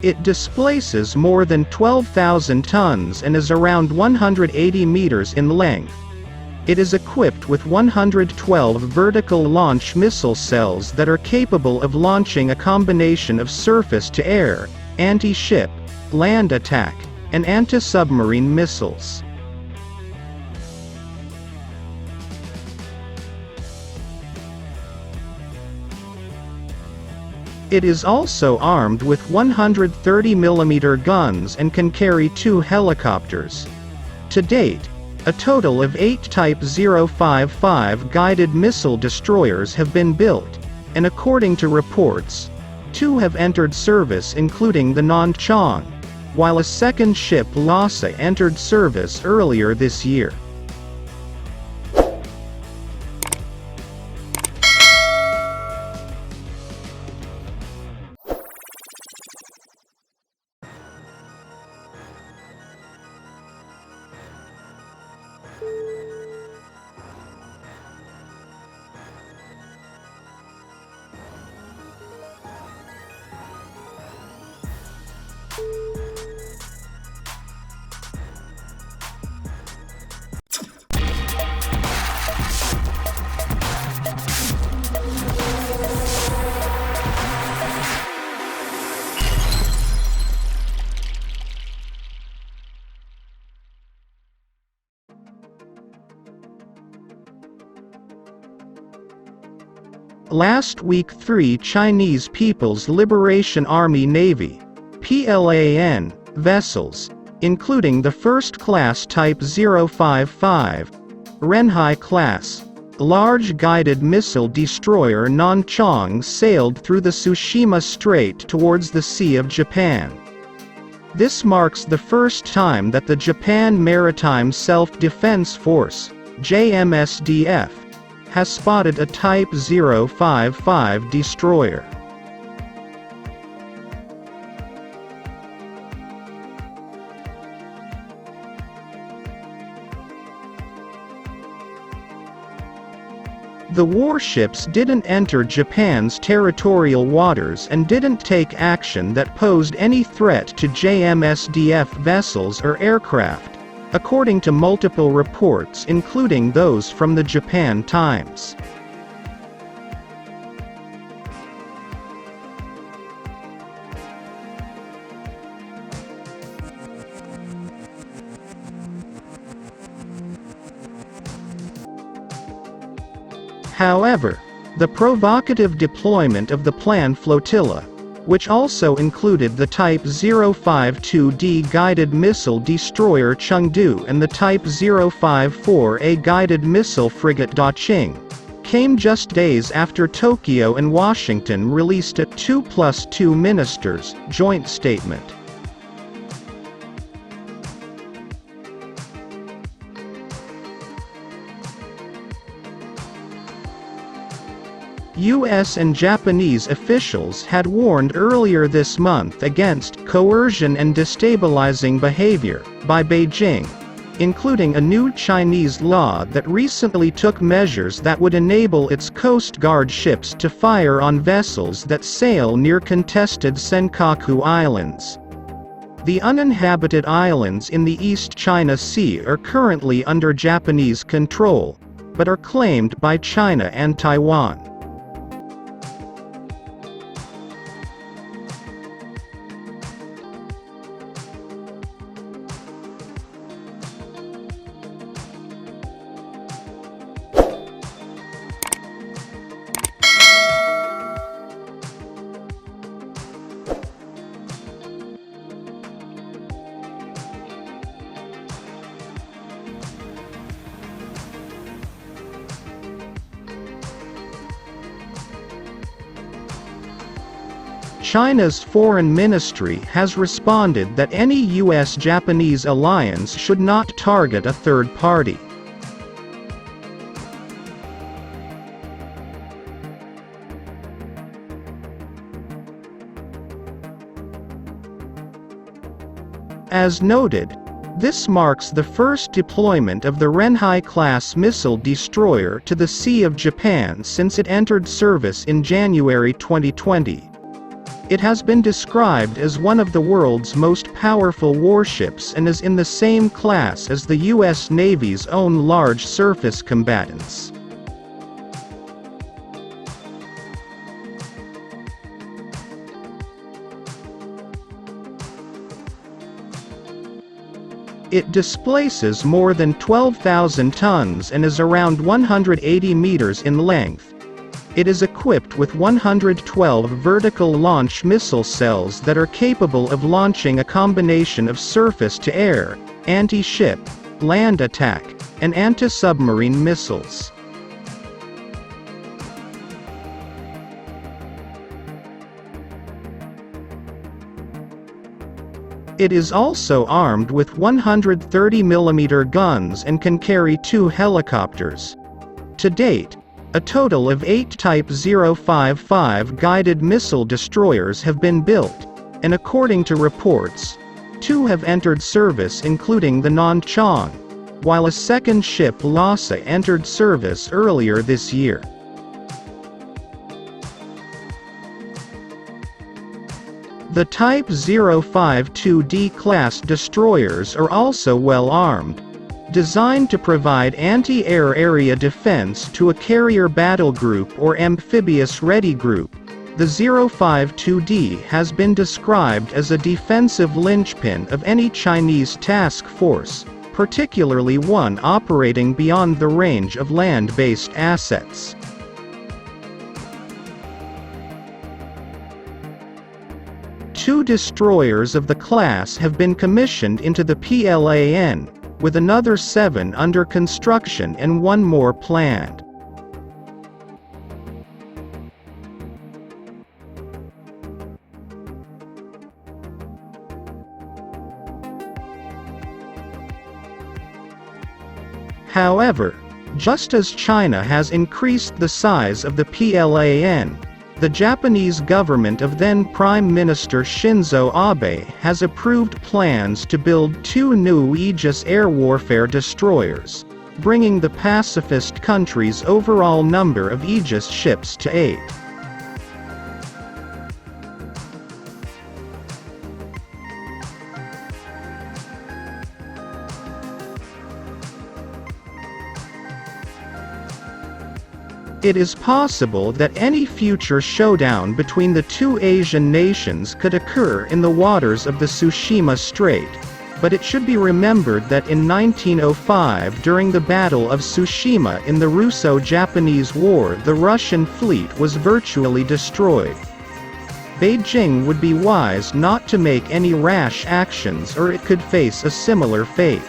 It displaces more than 12,000 tons and is around 180 meters in length. It is equipped with 112 vertical launch missile cells that are capable of launching a combination of surface-to-air, anti-ship, land attack, and anti-submarine missiles. It is also armed with 130mm guns and can carry 2 helicopters. To date, a total of 8 Type 055 guided missile destroyers have been built, and according to reports, 2 have entered service including the Nanchang, while a second ship Lhasa entered service earlier this year. Last week 3 Chinese People's Liberation Army Navy (PLAN) vessels, including the first-class Type 055, Renhai-class, large guided missile destroyer Nanchang sailed through the Tsushima Strait towards the Sea of Japan. This marks the first time that the Japan Maritime Self-Defense Force, JMSDF, has spotted a Type 055 destroyer. The warships didn't enter Japan's territorial waters and didn't take action that posed any threat to JMSDF vessels or aircraft, according to multiple reports including those from the Japan Times. However, the provocative deployment of the planned flotilla, which also included the Type 052D guided missile destroyer Chengdu and the Type 054A guided missile frigate Daqing, came just days after Tokyo and Washington released a 2+2 ministers joint statement. U.S. and Japanese officials had warned earlier this month against coercion and destabilizing behavior by Beijing, including a new Chinese law that recently took measures that would enable its Coast Guard ships to fire on vessels that sail near contested Senkaku Islands. The uninhabited islands in the East China Sea are currently under Japanese control, but are claimed by China and Taiwan. China's foreign ministry has responded that any U.S.-Japanese alliance should not target a third party. As noted, this marks the first deployment of the Renhai-class missile destroyer to the Sea of Japan since it entered service in January 2020. It has been described as one of the world's most powerful warships and is in the same class as the U.S. Navy's own large surface combatants. It displaces more than 12,000 tons and is around 180 meters in length. It is equipped with 112 vertical launch missile cells that are capable of launching a combination of surface-to-air, anti-ship, land attack, and anti-submarine missiles. It is also armed with 130mm guns and can carry 2 helicopters. To date, a total of 8 Type 055 guided missile destroyers have been built, and according to reports, 2 have entered service including the Nanchang, while a second ship Lhasa entered service earlier this year. The Type 052D class destroyers are also well armed. Designed to provide anti-air area defense to a carrier battle group or amphibious ready group, the 052D has been described as a defensive linchpin of any Chinese task force, particularly one operating beyond the range of land-based assets. Two destroyers of the class have been commissioned into the PLAN, with another 7 under construction and 1 more planned. However, just as China has increased the size of the PLAN, the Japanese government of then Prime Minister Shinzo Abe has approved plans to build 2 new Aegis air warfare destroyers, bringing the pacifist country's overall number of Aegis ships to 8. It is possible that any future showdown between the 2 Asian nations could occur in the waters of the Tsushima Strait, but it should be remembered that in 1905 during the Battle of Tsushima in the Russo-Japanese War the Russian fleet was virtually destroyed. Beijing would be wise not to make any rash actions or it could face a similar fate.